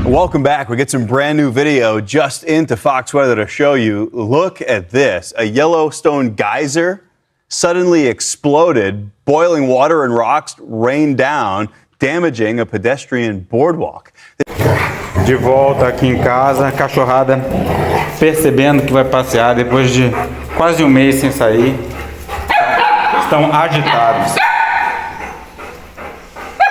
Welcome back. We get some brand new video just into Fox Weather to show you. Look at this. A Yellowstone geyser suddenly exploded. Boiling water and rocks rained down, damaging a pedestrian boardwalk. De volta aqui em casa, a cachorrada percebendo que vai passear depois de quase um mês sem sair. Estão agitados.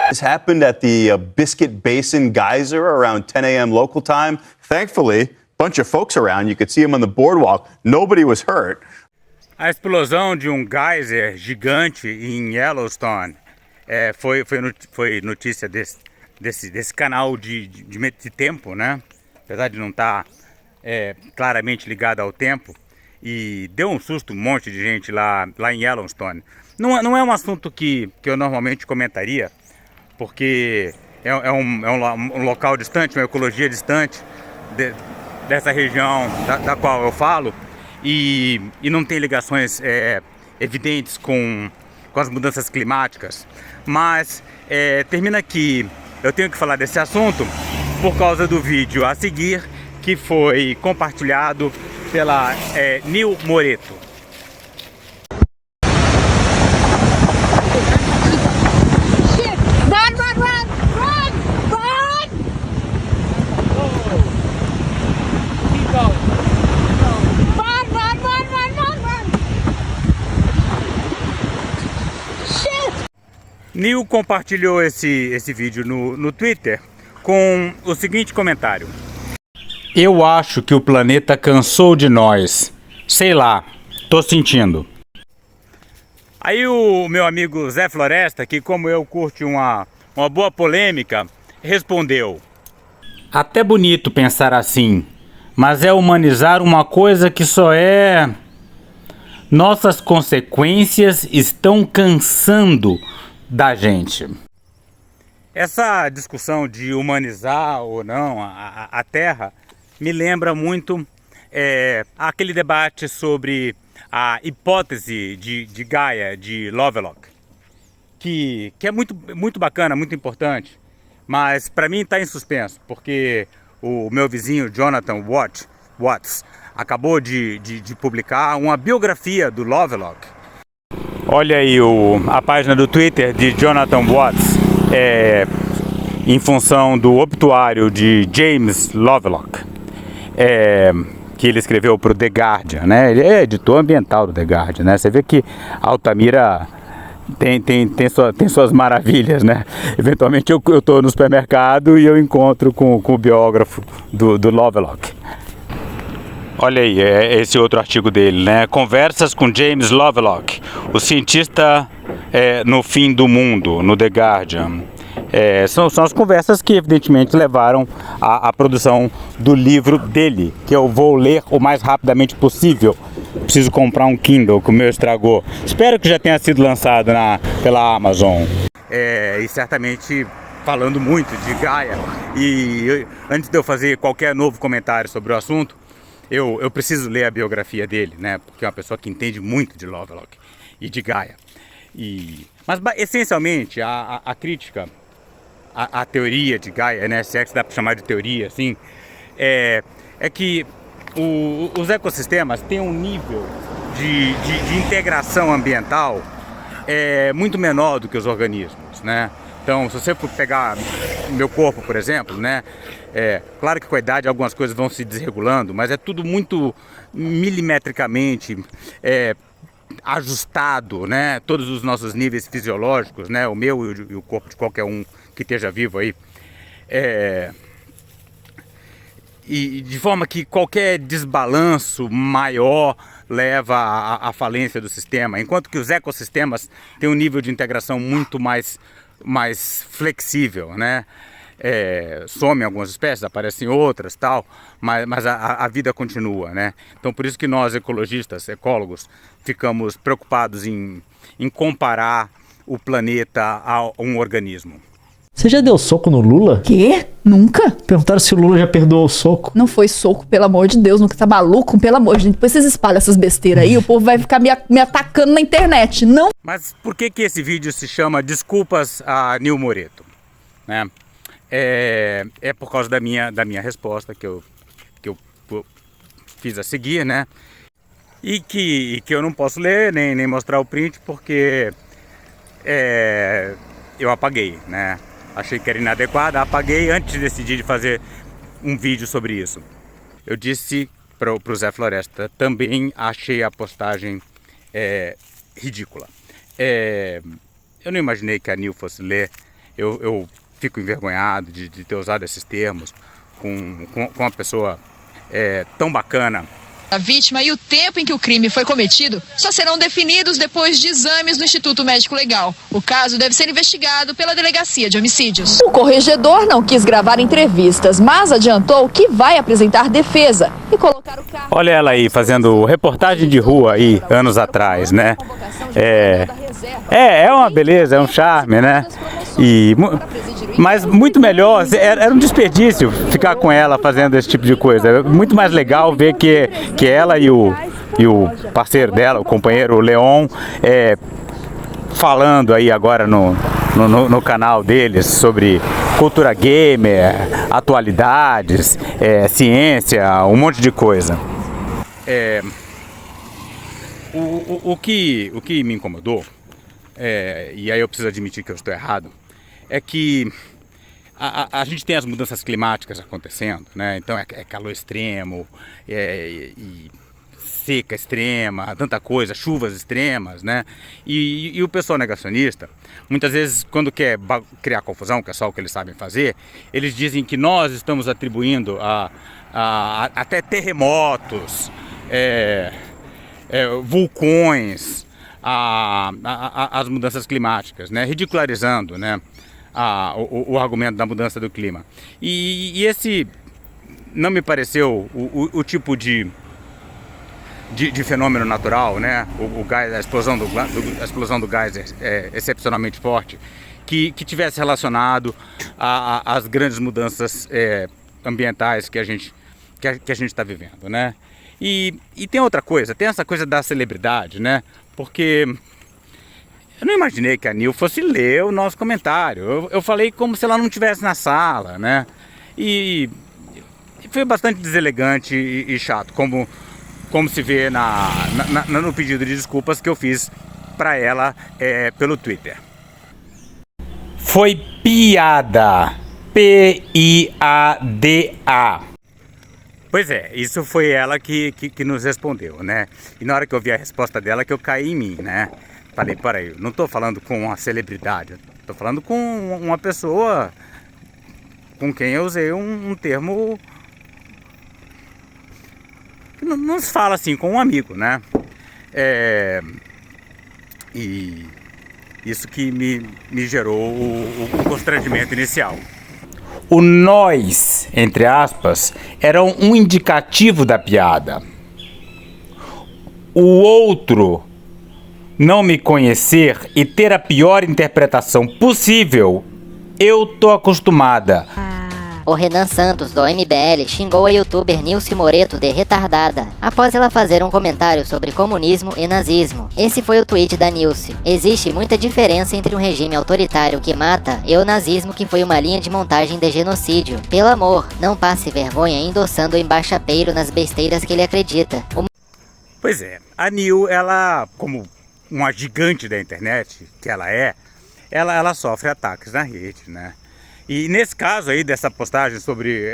This happened at the Biscuit Basin Geyser around 10 a.m. local time. Thankfully, a bunch of folks around. You could see them on the boardwalk. Nobody was hurt. A explosão de um geyser gigante em Yellowstone foi notícia desse canal de tempo, né? Apesar de não estar claramente ligado ao tempo. E deu um susto um monte de gente lá em Yellowstone. Não é um assunto que eu normalmente comentaria, porque é um local distante, uma ecologia distante dessa região da qual eu falo, e não tem ligações evidentes com as mudanças climáticas. Mas termina aqui, eu tenho que falar desse assunto por causa do vídeo a seguir, que foi compartilhado pela Nil Moreto. Nil compartilhou esse vídeo no Twitter com o seguinte comentário: eu acho que o planeta cansou de nós. Sei lá, tô sentindo. Aí o meu amigo Zé Floresta, que como eu curte uma boa polêmica, respondeu: até bonito pensar assim, mas é humanizar uma coisa que só é... Nossas consequências estão cansando da gente. Essa discussão de humanizar ou não a Terra me lembra muito aquele debate sobre a hipótese de Gaia, de Lovelock, que é muito bacana, muito importante, mas para mim está em suspenso, porque o meu vizinho Jonathan Watts acabou de publicar uma biografia do Lovelock. Olha aí a página do Twitter de Jonathan Watts, em função do obituário de James Lovelock, que ele escreveu para o The Guardian, né? Ele é editor ambiental do The Guardian, né? Você vê que Altamira tem suas maravilhas, né? Eventualmente eu estou no supermercado e eu encontro com o biógrafo do Lovelock. Olha aí, esse outro artigo dele, né? Conversas com James Lovelock, o cientista no fim do mundo, no The Guardian. São as conversas que evidentemente levaram à produção do livro dele, que eu vou ler o mais rapidamente possível. Preciso comprar um Kindle, que o meu estragou. Espero que já tenha sido lançado pela Amazon. E certamente falando muito de Gaia. E antes de eu fazer qualquer novo comentário sobre o assunto, eu preciso ler a biografia dele, né? Porque é uma pessoa que entende muito de Lovelock e de Gaia. Mas essencialmente a crítica à teoria de Gaia, né? Se é que dá para chamar de teoria, assim, é que os ecossistemas têm um nível de integração ambiental muito menor do que os organismos, né? Então, se você for pegar meu corpo, por exemplo, né? Claro que com a idade algumas coisas vão se desregulando, mas é tudo muito milimetricamente ajustado, né? Todos os nossos níveis fisiológicos, né? O meu e o corpo de qualquer um que esteja vivo aí. E de forma que qualquer desbalanço maior leva à falência do sistema, enquanto que os ecossistemas têm um nível de integração muito mais flexível, né? Somem algumas espécies, aparecem outras, tal, mas a vida continua, né? Então por isso que nós ecologistas, ecólogos, ficamos preocupados em comparar o planeta a um organismo. Você já deu soco no Lula? Quê? Nunca? Perguntaram se o Lula já perdoou o soco. Não foi soco, pelo amor de Deus, nunca tá maluco, pelo amor de Deus. Depois vocês espalham essas besteiras aí, o povo vai ficar me atacando na internet. Não. Mas por que esse vídeo se chama Desculpas a Nil Moreto? Né? É por causa da minha resposta que eu fiz a seguir, né? E que eu não posso ler, nem mostrar o print, porque eu apaguei, né? Achei que era inadequada, apaguei antes de decidir de fazer um vídeo sobre isso. Eu disse para o Zé Floresta, também achei a postagem ridícula. Eu não imaginei que a Nil fosse ler, eu fico envergonhado de ter usado esses termos com uma pessoa tão bacana. A vítima e o tempo em que o crime foi cometido só serão definidos depois de exames no Instituto Médico Legal. O caso deve ser investigado pela Delegacia de Homicídios. O corregedor não quis gravar entrevistas, mas adiantou que vai apresentar defesa e colocar o carro... Olha ela aí, fazendo reportagem de rua aí, anos atrás, né? É uma beleza, é um charme, né? Mas muito melhor, era um desperdício ficar com ela fazendo esse tipo de coisa. É muito mais legal ver que ela e o parceiro dela, o companheiro o Leon, falando aí agora no canal deles sobre cultura gamer, atualidades, ciência, um monte de coisa. O que me incomodou, e aí eu preciso admitir que eu estou errado, é que a gente tem as mudanças climáticas acontecendo, né? Então é calor extremo, e seca extrema, tanta coisa, chuvas extremas, né? E o pessoal negacionista, muitas vezes, quando quer criar confusão, que é só o que eles sabem fazer, eles dizem que nós estamos atribuindo até terremotos, vulcões, as mudanças climáticas, né? Ridicularizando, né? O argumento da mudança do clima. E esse não me pareceu o tipo de fenômeno natural, né? A explosão do gás é excepcionalmente forte, que tivesse relacionado às grandes mudanças ambientais que a gente está vivendo, né? E tem outra coisa, tem essa coisa da celebridade, né? Porque eu não imaginei que a Nil fosse ler o nosso comentário. Eu falei como se ela não estivesse na sala, né? E foi bastante deselegante e chato, como se vê no pedido de desculpas que eu fiz para ela pelo Twitter. Foi piada. P-I-A-D-A. Pois é, isso foi ela que nos respondeu, né? E na hora que eu vi a resposta dela, que eu caí em mim, né? Falei, peraí, não estou falando com uma celebridade, estou falando com uma pessoa com quem eu usei um termo que não se fala assim, com um amigo, né? E isso que me gerou o constrangimento inicial. O nós, entre aspas, era um indicativo da piada. O outro não me conhecer e ter a pior interpretação possível, eu tô acostumada. O Renan Santos, do MBL, xingou a youtuber Nilce Moreto de retardada, após ela fazer um comentário sobre comunismo e nazismo. Esse foi o tweet da Nilce. Existe muita diferença entre um regime autoritário que mata e o nazismo, que foi uma linha de montagem de genocídio. Pelo amor, não passe vergonha endossando o embaixapeiro nas besteiras que ele acredita. Pois é, a Nil, ela, como uma gigante da internet, que ela sofre ataques na rede, né? E nesse caso aí, dessa postagem sobre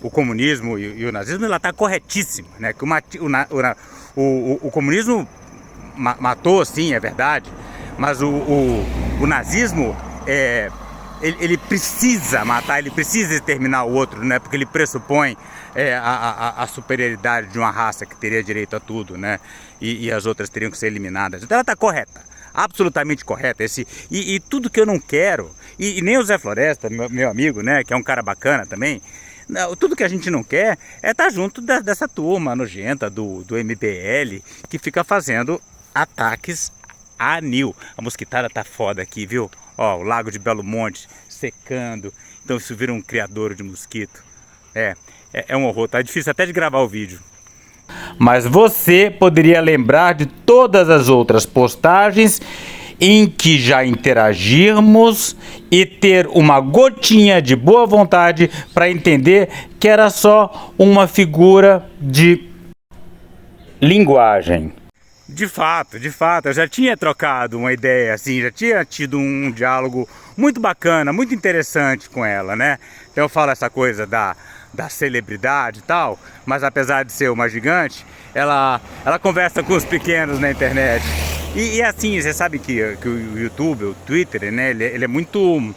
o comunismo e o nazismo, ela está corretíssima, né? Que o comunismo matou, sim, é verdade, mas o nazismo, ele precisa matar, ele precisa exterminar o outro, né? Porque ele pressupõe a superioridade de uma raça que teria direito a tudo, né? E as outras teriam que ser eliminadas. Então ela está correta, absolutamente correta. E tudo que eu não quero, e nem o Zé Floresta, meu amigo, né? Que é um cara bacana também, tudo que a gente não quer é estar junto dessa turma nojenta do MBL, que fica fazendo ataques à Nil. A mosquitada tá foda aqui, viu? Ó, o Lago de Belo Monte secando. Então isso vira um criador de mosquito. É um horror, tá difícil até de gravar o vídeo. Mas você poderia lembrar de todas as outras postagens em que já interagirmos e ter uma gotinha de boa vontade para entender que era só uma figura de linguagem. De fato, eu já tinha trocado uma ideia assim, já tinha tido um diálogo muito bacana, muito interessante com ela, né? Então eu falo essa coisa da celebridade e tal, mas apesar de ser uma gigante, ela conversa com os pequenos na internet. E assim, você sabe que o YouTube, o Twitter, né, ele é muito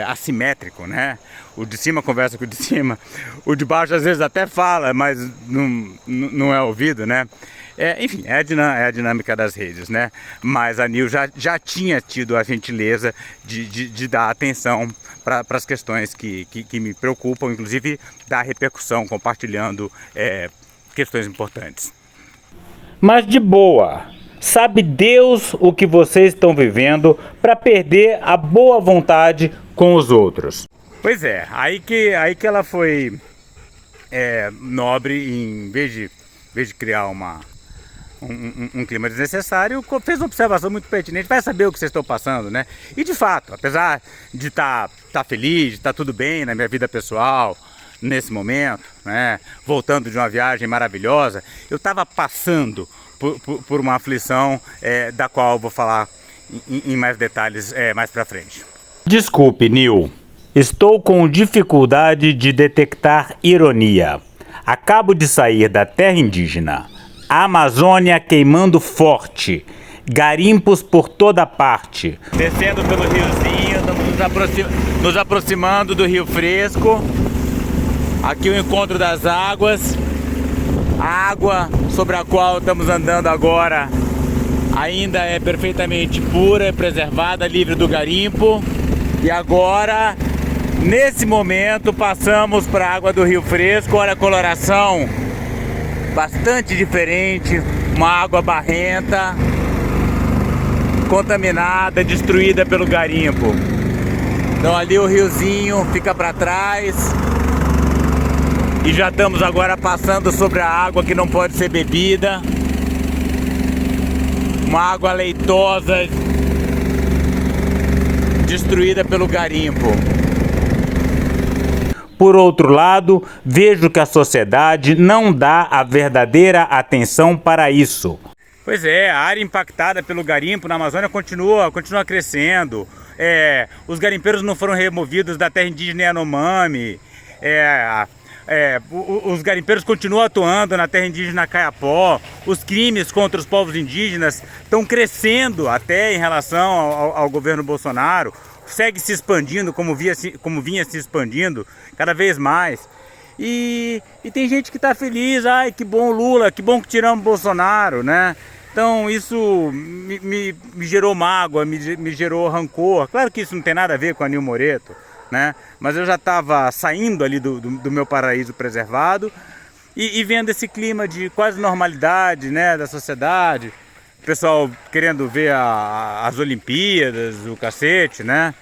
assimétrico, né? O de cima conversa com o de cima, o de baixo às vezes até fala, mas não é ouvido, né? Enfim, é a dinâmica das redes, né? Mas a Nil já tinha tido a gentileza de dar atenção para as questões que me preocupam, inclusive dar repercussão, compartilhando questões importantes. Mas de boa, sabe Deus o que vocês estão vivendo para perder a boa vontade com os outros. Pois é, aí que ela foi nobre, em vez de criar um clima desnecessário, fez uma observação muito pertinente, vai saber o que vocês estão passando, né? E de fato, apesar de estar feliz, de estar tudo bem na minha vida pessoal, nesse momento, né? Voltando de uma viagem maravilhosa, eu estava passando por uma aflição da qual eu vou falar em mais detalhes mais pra frente. Desculpe, Nil. Estou com dificuldade de detectar ironia. Acabo de sair da terra indígena. A Amazônia queimando forte. Garimpos por toda parte. Descendo pelo riozinho, estamos nos aproximando do Rio Fresco. Aqui o encontro das águas. A água sobre a qual estamos andando agora ainda é perfeitamente pura, preservada, livre do garimpo. E agora, nesse momento, passamos para a água do Rio Fresco. Olha a coloração, bastante diferente, uma água barrenta, contaminada, destruída pelo garimpo. Então ali o riozinho fica para trás e já estamos agora passando sobre a água que não pode ser bebida, uma água leitosa, destruída pelo garimpo. Por outro lado, vejo que a sociedade não dá a verdadeira atenção para isso. Pois é, a área impactada pelo garimpo na Amazônia continua crescendo. Os garimpeiros não foram removidos da terra indígena Yanomami. Os garimpeiros continuam atuando na terra indígena Kayapó. Os crimes contra os povos indígenas estão crescendo até em relação ao governo Bolsonaro. Segue se expandindo como vinha se expandindo cada vez mais. E tem gente que está feliz, ai que bom Lula, que bom que tiramos Bolsonaro, né? Então isso me gerou mágoa, me gerou rancor. Claro que isso não tem nada a ver com a Nil Moreto, né? Mas eu já estava saindo ali do meu paraíso preservado e vendo esse clima de quase normalidade, né, da sociedade. O pessoal querendo ver as Olimpíadas, o cacete, né?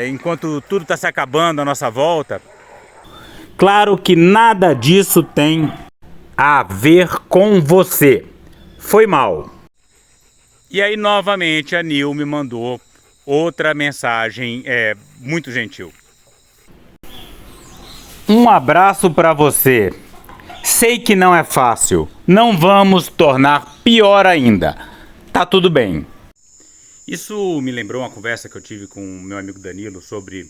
Enquanto tudo está se acabando à nossa volta. Claro que nada disso tem a ver com você. Foi mal. E aí novamente a Nil me mandou outra mensagem muito gentil. Um abraço para você. Sei que não é fácil. Não vamos tornar pior ainda. Tá tudo bem. Isso me lembrou uma conversa que eu tive com o meu amigo Danilo sobre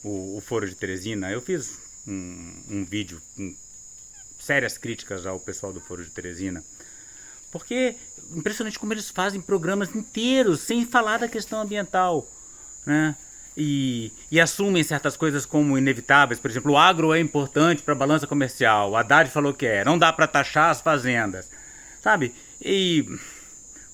o Foro de Teresina. Eu fiz um vídeo com sérias críticas ao pessoal do Foro de Teresina. Porque é impressionante como eles fazem programas inteiros sem falar da questão ambiental, né? E assumem certas coisas como inevitáveis. Por exemplo, o agro é importante para a balança comercial. O Haddad falou que não dá para taxar as fazendas, sabe?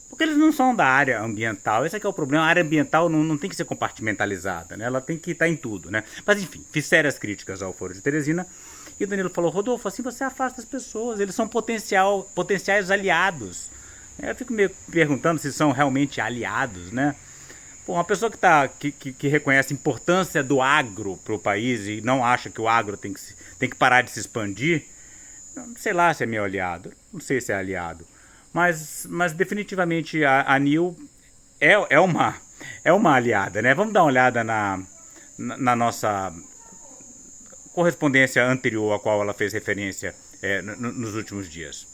Porque eles não são da área ambiental. Esse é que é o problema. A área ambiental não tem que ser compartimentalizada, né? Ela tem que estar em tudo, né? Mas enfim, fiz sérias críticas ao Foro de Teresina. E o Danilo falou, Rodolfo, assim você afasta as pessoas. Eles são potenciais aliados. Eu fico me perguntando se são realmente aliados, né? Pô, uma pessoa que reconhece a importância do agro para o país e não acha que o agro tem que parar de se expandir, não sei lá se é meu aliado, não sei se é aliado, mas definitivamente a NIL é uma aliada, né? Vamos dar uma olhada na nossa correspondência anterior a qual ela fez referência nos últimos dias.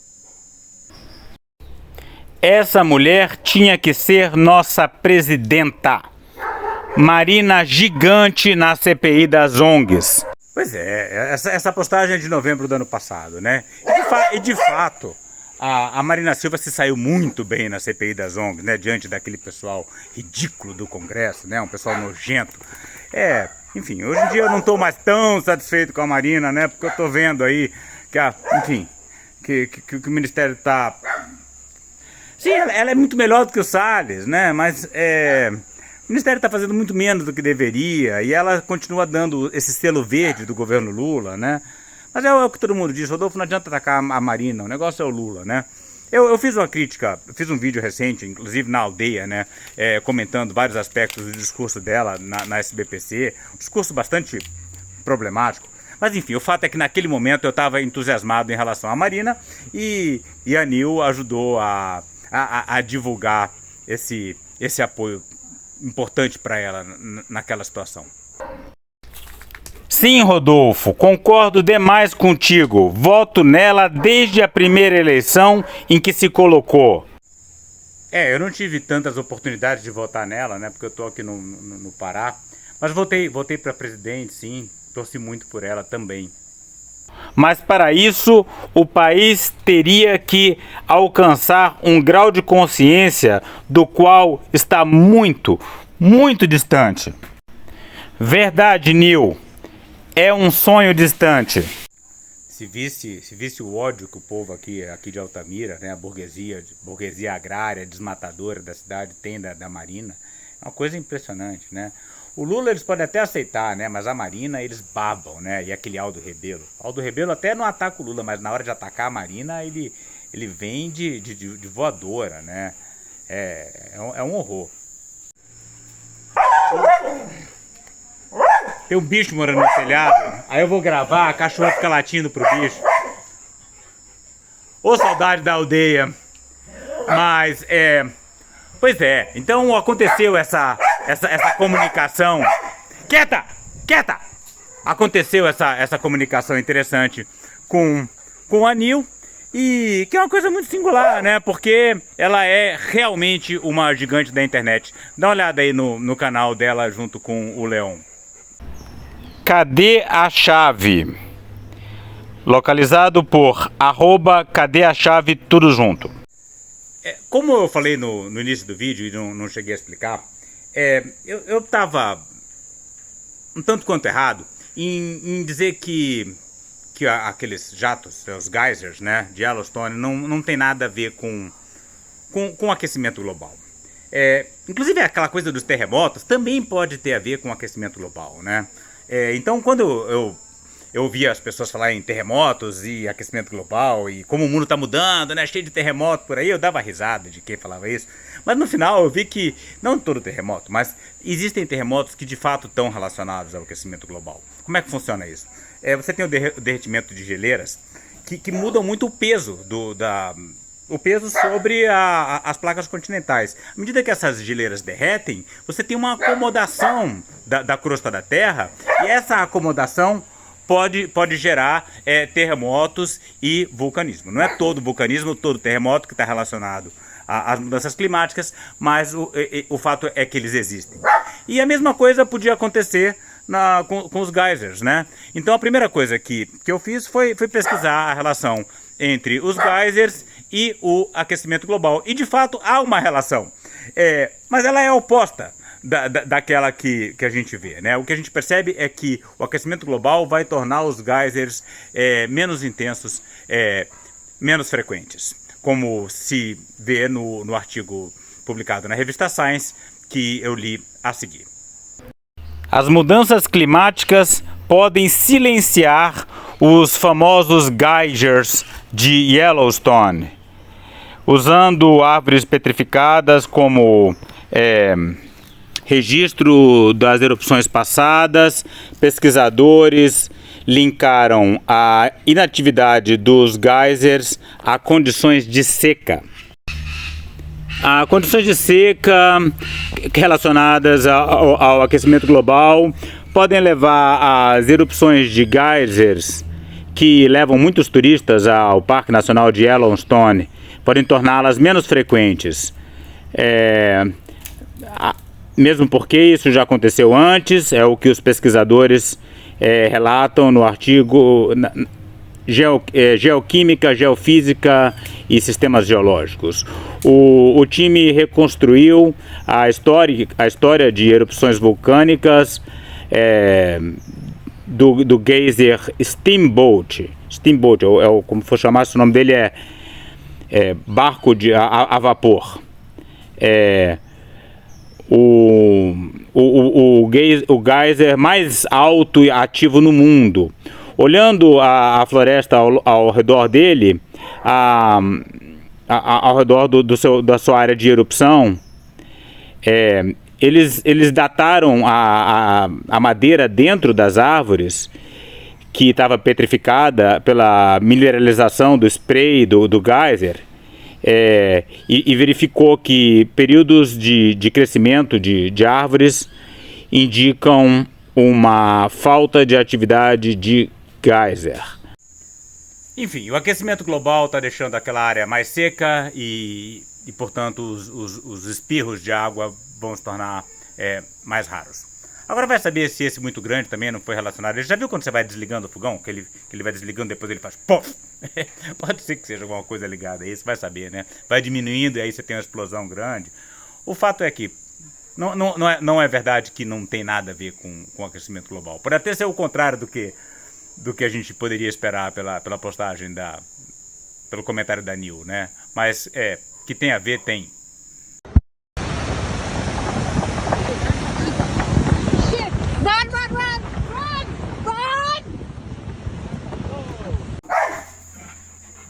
Essa mulher tinha que ser nossa presidenta. Marina gigante na CPI das ONGs. Pois é, essa postagem é de novembro do ano passado, né? E de fato, a Marina Silva se saiu muito bem na CPI das ONGs, né? Diante daquele pessoal ridículo do Congresso, né? Um pessoal nojento. Enfim, hoje em dia eu não estou mais tão satisfeito com a Marina, né? Porque eu estou vendo aí que o Ministério está... Sim, ela é muito melhor do que o Salles, né? Mas o Ministério está fazendo muito menos do que deveria e ela continua dando esse selo verde do governo Lula, né? Mas é o que todo mundo diz, Rodolfo, não adianta atacar a Marina, o negócio é o Lula, né? Eu fiz uma crítica, fiz um vídeo recente, inclusive na Aldeia, né? Comentando vários aspectos do discurso dela na SBPC, um discurso bastante problemático. Mas enfim, o fato é que naquele momento eu estava entusiasmado em relação à Marina e a NIL ajudou a divulgar esse apoio importante para ela naquela situação. Sim, Rodolfo, concordo demais contigo. Voto nela desde a primeira eleição em que se colocou. Eu não tive tantas oportunidades de votar nela, né? Porque eu tô aqui no Pará. Mas votei para presidente, sim. Torci muito por ela também. Mas para isso, o país teria que alcançar um grau de consciência do qual está muito, muito distante. Verdade, Nil. É um sonho distante. Se visse o ódio que o povo aqui de Altamira, né, a burguesia agrária, desmatadora da cidade tem da Marina, é uma coisa impressionante, né? O Lula eles podem até aceitar, né? Mas a Marina eles babam, né? E aquele Aldo Rebelo. Aldo Rebelo até não ataca o Lula, mas na hora de atacar a Marina ele vem de voadora, né? É um horror. Tem um bicho morando no telhado, aí eu vou gravar, a cachorra fica latindo pro bicho. Ô saudade da aldeia. Mas pois é, então aconteceu essa comunicação. Quieta! Aconteceu essa comunicação interessante com a NIL, e que é uma coisa muito singular, né? Porque ela é realmente uma gigante da internet. Dá uma olhada aí no canal dela junto com o Leon. Cadê a chave? Localizado por @cadê a chave tudo junto. Como eu falei no início do vídeo e não cheguei a explicar, eu estava um tanto quanto errado em dizer que aqueles jatos, os geysers, né, de Yellowstone, não tem nada a ver com aquecimento global. Inclusive aquela coisa dos terremotos também pode ter a ver com aquecimento global, né? Então quando eu ouvia as pessoas falarem em terremotos e aquecimento global e como o mundo está mudando, né, cheio de terremoto por aí, eu dava risada de quem falava isso. Mas no final eu vi que, não todo terremoto, mas existem terremotos que de fato estão relacionados ao aquecimento global. Como é que funciona isso? Você tem o derretimento de geleiras que mudam muito o peso o peso sobre as placas continentais. À medida que essas geleiras derretem, você tem uma acomodação da crosta da Terra, e essa acomodação pode gerar terremotos e vulcanismo. Não é todo vulcanismo, todo terremoto que está relacionado às mudanças climáticas, mas o fato é que eles existem. E a mesma coisa podia acontecer com os geysers, né? Então a primeira coisa que eu fiz foi pesquisar a relação entre os geysers e o aquecimento global. E de fato há uma relação, mas ela é oposta daquela que a gente vê, né? O que a gente percebe é que o aquecimento global vai tornar os geysers menos intensos, menos frequentes, como se vê no artigo publicado na revista Science, que eu li a seguir. As mudanças climáticas podem silenciar os famosos geysers de Yellowstone, usando árvores petrificadas como registro das erupções passadas, pesquisadores linkaram a inatividade dos geysers a condições de seca. A condições de seca relacionadas ao aquecimento global podem levar às erupções de geysers que levam muitos turistas ao Parque Nacional de Yellowstone, podem torná-las menos frequentes. Mesmo porque isso já aconteceu antes, é o que os pesquisadores relatam no artigo Geoquímica, Geofísica e Sistemas Geológicos. O time reconstruiu a história de erupções vulcânicas do geyser Steamboat, como for chamar, o nome dele é barco a vapor. O geyser mais alto e ativo no mundo. Olhando a floresta ao redor dele, ao redor da sua área de erupção, eles dataram a madeira dentro das árvores, que estava petrificada pela mineralização do spray do geyser, e verificou que períodos de crescimento de árvores indicam uma falta de atividade de geyser. Enfim, o aquecimento global está deixando aquela área mais seca e portanto, os espirros de água vão se tornar mais raros. Agora vai saber se esse muito grande também não foi relacionado. Ele já viu quando você vai desligando o fogão? Que ele vai desligando, depois ele faz pof! Pode ser que seja alguma coisa ligada aí, você vai saber, né? Vai diminuindo e aí você tem uma explosão grande. O fato é que não é verdade que não tem nada a ver com o aquecimento global. Pode até ser o contrário do que a gente poderia esperar pela postagem, pelo comentário da Nil, né? Mas que tem a ver, tem.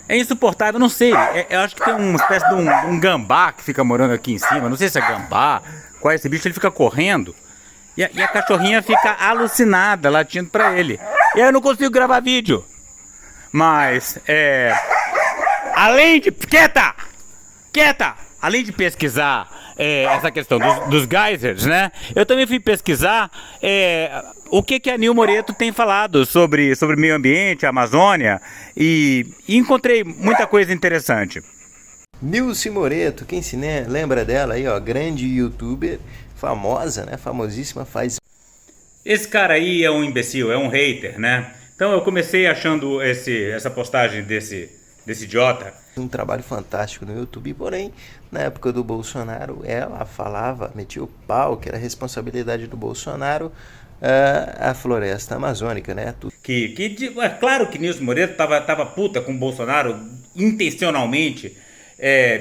É insuportável, não sei, eu acho que tem uma espécie de um gambá que fica morando aqui em cima, não sei se é gambá, qual é esse bicho, ele fica correndo e a cachorrinha fica alucinada, latindo pra ele. E aí eu não consigo gravar vídeo, mas além de... Quieta! Além de pesquisar essa questão dos geysers, né? Eu também fui pesquisar o que a Nil Moreto tem falado sobre meio ambiente, Amazônia, e encontrei muita coisa interessante. Nilce Moreto, quem se lembra dela aí, ó, grande youtuber, famosa, né? Famosíssima, faz... Esse cara aí é um imbecil, é um hater, né? Então eu comecei achando essa postagem desse idiota um trabalho fantástico no YouTube, porém, na época do Bolsonaro, ela falava, metia o pau, que era responsabilidade do Bolsonaro, a floresta amazônica, né? É claro que Nilce Moreto tava puta com o Bolsonaro intencionalmente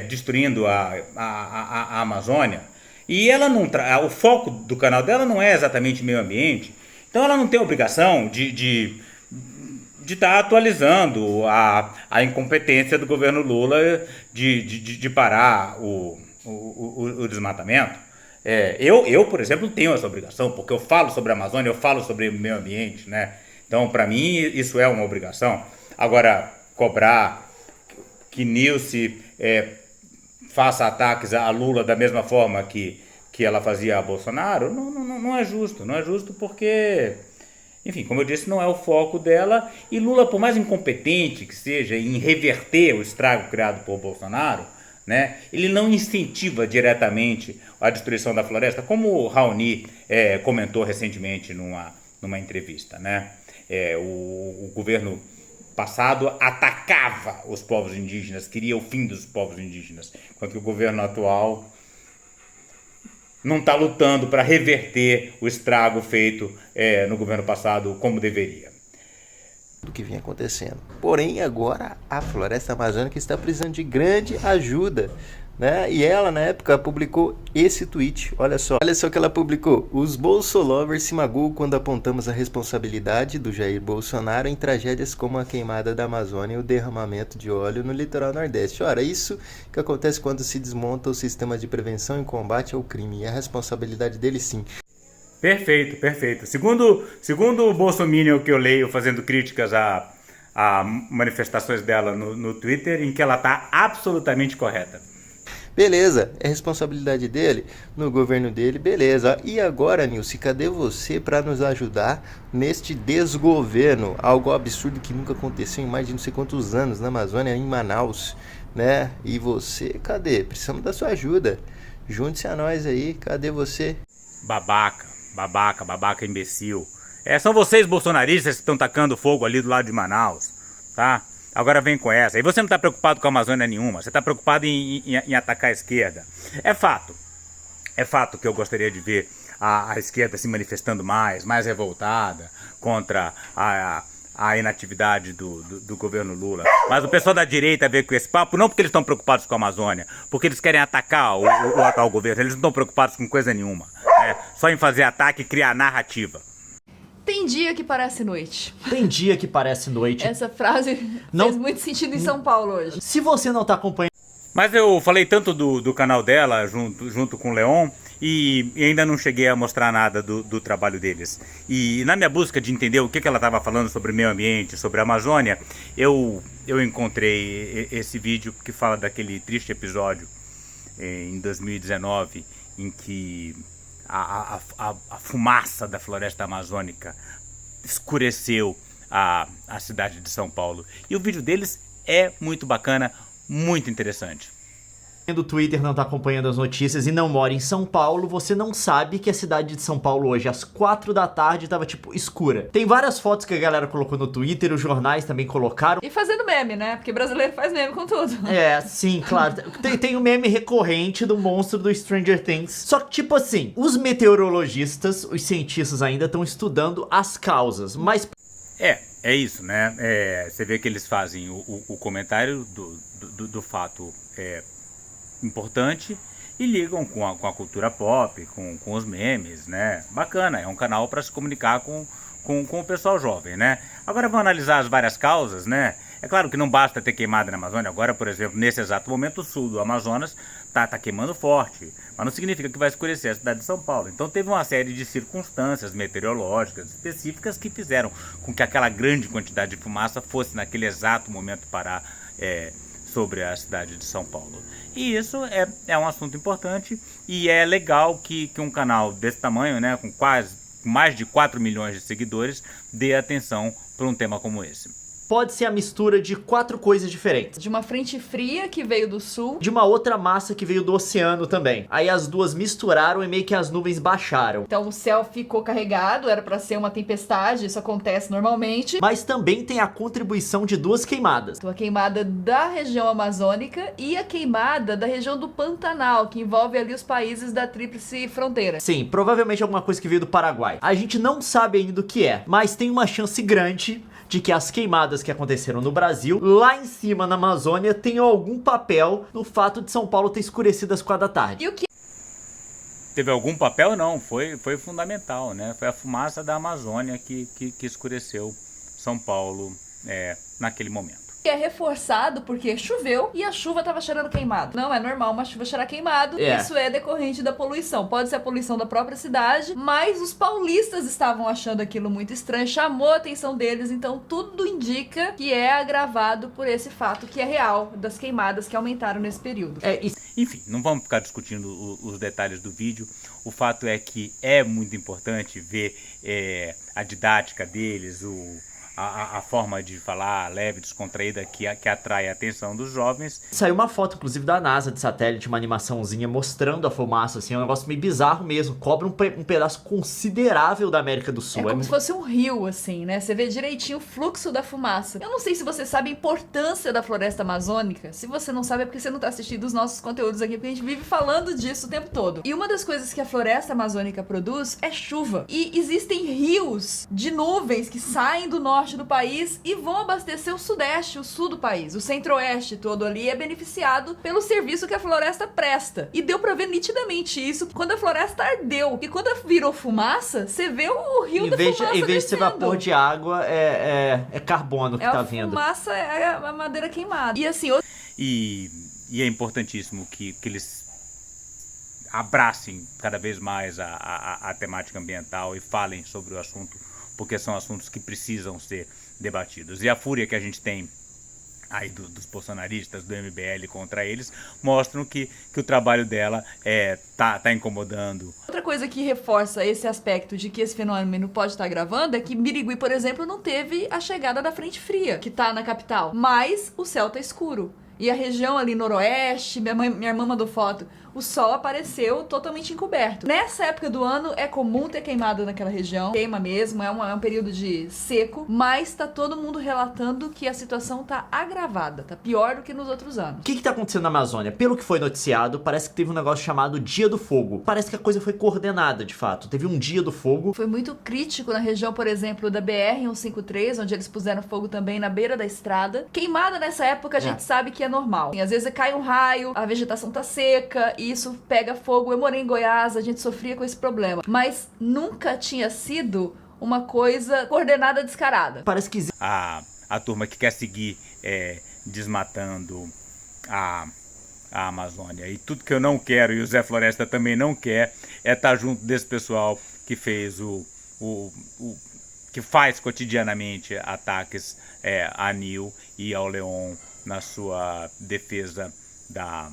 destruindo a Amazônia, e ela não o foco do canal dela não é exatamente meio ambiente, então ela não tem obrigação de estar atualizando a incompetência do governo Lula de parar o desmatamento. Eu, por exemplo, tenho essa obrigação, porque eu falo sobre a Amazônia, eu falo sobre o meio ambiente, né? Então, para mim, isso é uma obrigação. Agora, cobrar que Nilce faça ataques a Lula da mesma forma que ela fazia a Bolsonaro, não é justo. Não é justo porque... Enfim, como eu disse, não é o foco dela, e Lula, por mais incompetente que seja em reverter o estrago criado por Bolsonaro, né, ele não incentiva diretamente a destruição da floresta, como o Raoni comentou recentemente numa entrevista, né? O governo passado atacava os povos indígenas, queria o fim dos povos indígenas, enquanto que o governo atual não está lutando para reverter o estrago feito no governo passado como deveria. Do que vinha acontecendo. Porém, agora a floresta amazônica está precisando de grande ajuda né? E ela, na época, publicou esse tweet. Olha só o que ela publicou. Os bolsolovers se magoam quando apontamos a responsabilidade do Jair Bolsonaro em tragédias como a queimada da Amazônia e o derramamento de óleo no litoral nordeste. Ora, isso que acontece quando se desmonta o sistema de prevenção e combate ao crime. E a responsabilidade dele, sim. Perfeito, perfeito. Segundo o Bolsominion que eu leio fazendo críticas a manifestações dela no Twitter, em que ela está absolutamente correta. Beleza, é responsabilidade dele, no governo dele, beleza. E agora, Nilce, cadê você para nos ajudar neste desgoverno? Algo absurdo que nunca aconteceu em mais de não sei quantos anos na Amazônia, em Manaus, né? E você, cadê? Precisamos da sua ajuda. Junte-se a nós aí, cadê você? Babaca, imbecil. São vocês bolsonaristas que estão tacando fogo ali do lado de Manaus, tá? Agora vem com essa. E você não está preocupado com a Amazônia nenhuma. Você está preocupado em atacar a esquerda. É fato que eu gostaria de ver a esquerda se manifestando mais revoltada contra a inatividade do governo Lula. Mas o pessoal da direita veio com esse papo, não porque eles estão preocupados com a Amazônia, porque eles querem atacar o atual governo. Eles não estão preocupados com coisa nenhuma. Só em fazer ataque e criar narrativa. Tem dia que parece noite. Tem dia que parece noite. Essa frase fez muito sentido em São Paulo hoje. Se você não tá acompanhando... Mas eu falei tanto do canal dela, junto com o Leon, e ainda não cheguei a mostrar nada do trabalho deles. E na minha busca de entender o que ela estava falando sobre meio ambiente, sobre a Amazônia, eu encontrei esse vídeo que fala daquele triste episódio em 2019, em que a fumaça da floresta amazônica escureceu a cidade de São Paulo. E o vídeo deles é muito bacana, muito interessante. do Twitter, não tá acompanhando as notícias e não mora em São Paulo, você não sabe que a cidade de São Paulo hoje, às 4 da tarde, tava, tipo, escura. Tem várias fotos que a galera colocou no Twitter, os jornais também colocaram. E fazendo meme, né? Porque brasileiro faz meme com tudo. É, sim, claro. Tem o meme recorrente do monstro do Stranger Things. Só que, tipo assim, os meteorologistas, os cientistas ainda estão estudando as causas, mas... É isso, né? Você vê que eles fazem o comentário do fato importante e ligam com a cultura pop, com os memes, né? Bacana, é um canal para se comunicar com o pessoal jovem, né? Agora vamos analisar as várias causas, né? É claro que não basta ter queimada na Amazônia. Agora, por exemplo, nesse exato momento, o sul do Amazonas tá queimando forte, mas não significa que vai escurecer a cidade de São Paulo. Então teve uma série de circunstâncias meteorológicas específicas que fizeram com que aquela grande quantidade de fumaça fosse naquele exato momento parar sobre a cidade de São Paulo. E isso é um assunto importante e é legal que um canal desse tamanho, né, com mais de 4 milhões de seguidores, dê atenção para um tema como esse. Pode ser a mistura de 4 coisas diferentes. De uma frente fria que veio do sul. De uma outra massa que veio do oceano também. Aí as duas misturaram e meio que as nuvens baixaram. Então o céu ficou carregado, era pra ser uma tempestade, isso acontece normalmente. Mas também tem a contribuição de 2 queimadas. A queimada da região amazônica e a queimada da região do Pantanal, que envolve ali os países da Tríplice Fronteira. Sim, provavelmente alguma coisa que veio do Paraguai. A gente não sabe ainda o que é, mas tem uma chance grande de que as queimadas que aconteceram no Brasil, lá em cima na Amazônia, tenham algum papel no fato de São Paulo ter escurecido às 4 da tarde. E o que teve algum papel? Não, foi fundamental, né? Foi a fumaça da Amazônia que escureceu São Paulo naquele momento. é reforçado porque choveu e a chuva tava cheirando queimado. Não é normal uma chuva cheirar queimado, isso é decorrente da poluição. Pode ser a poluição da própria cidade, mas os paulistas estavam achando aquilo muito estranho, chamou a atenção deles, então tudo indica que é agravado por esse fato que é real, das queimadas que aumentaram nesse período. Enfim, não vamos ficar discutindo os detalhes do vídeo. O fato é que é muito importante ver a didática deles, a forma de falar leve, descontraída, que atrai a atenção dos jovens. Saiu uma foto, inclusive, da NASA de satélite, uma animaçãozinha mostrando a fumaça, assim, é um negócio meio bizarro mesmo. Cobre um pedaço considerável da América do Sul. É como se fosse um rio, assim, né? Você vê direitinho o fluxo da fumaça. Eu não sei se você sabe a importância da floresta amazônica. Se você não sabe, é porque você não tá assistindo os nossos conteúdos aqui, porque a gente vive falando disso o tempo todo. E uma das coisas que a floresta amazônica produz é chuva. E existem rios de nuvens que saem do norte norte do país e vão abastecer o sudeste, o sul do país. O centro-oeste todo ali é beneficiado pelo serviço que a floresta presta. E deu pra ver nitidamente isso quando a floresta ardeu. E quando virou fumaça, você vê o rio da fumaça Em vez de ser descendo. vapor de água, é carbono que tá vindo. A fumaça é a madeira queimada. E assim, E é importantíssimo que eles abracem cada vez mais a temática ambiental e falem sobre o assunto, porque são assuntos que precisam ser debatidos. E a fúria que a gente tem aí dos bolsonaristas, do MBL contra eles, mostram que o trabalho dela tá incomodando. outra coisa que reforça esse aspecto de que esse fenômeno pode estar gravando é que Birigui, por exemplo, não teve a chegada da frente fria, que tá na capital, mas o céu tá escuro. E a região ali noroeste, minha irmã mandou foto, o sol apareceu totalmente encoberto. Nessa época do ano é comum ter queimado naquela região, queima mesmo, é um período de seco, mas tá todo mundo relatando que a situação tá agravada, tá pior do que nos outros anos. O que tá acontecendo na Amazônia? Pelo que foi noticiado, parece que teve um negócio chamado Dia do Fogo. Parece que a coisa foi coordenada, de fato. Teve um Dia do Fogo. Foi muito crítico na região, por exemplo, da BR-153, onde eles puseram fogo também na beira da estrada. Queimada nessa época a gente sabe que é normal. Às vezes cai um raio, a vegetação tá seca, e isso pega fogo. Eu morei em Goiás, a gente sofria com esse problema. Mas nunca tinha sido uma coisa coordenada descarada. Parece que A turma que quer seguir desmatando a Amazônia. E tudo que eu não quero, e o Zé Floresta também não quer, é estar junto desse pessoal que fez que faz cotidianamente ataques a ANIL e ao Leon na sua defesa da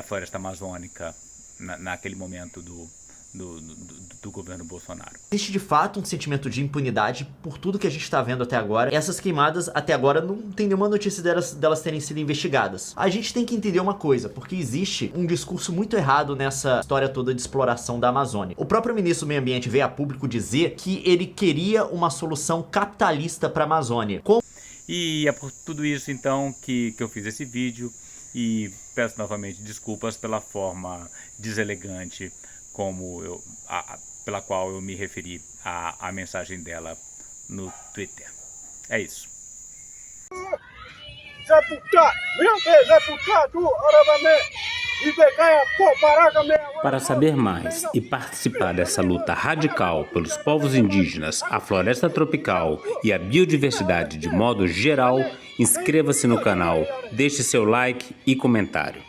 floresta amazônica naquele momento do governo Bolsonaro. existe de fato um sentimento de impunidade por tudo que a gente tá vendo até agora. Essas queimadas, até agora, não tem nenhuma notícia delas terem sido investigadas. A gente tem que entender uma coisa, porque existe um discurso muito errado nessa história toda de exploração da Amazônia. O próprio ministro do Meio Ambiente veio a público dizer que ele queria uma solução capitalista para a Amazônia. E é por tudo isso, então, que eu fiz esse vídeo e peço novamente desculpas pela forma deselegante pela qual eu me referi à mensagem dela no Twitter. É isso. Para saber mais e participar dessa luta radical pelos povos indígenas, a floresta tropical e a biodiversidade de modo geral, inscreva-se no canal, deixe seu like e comentário.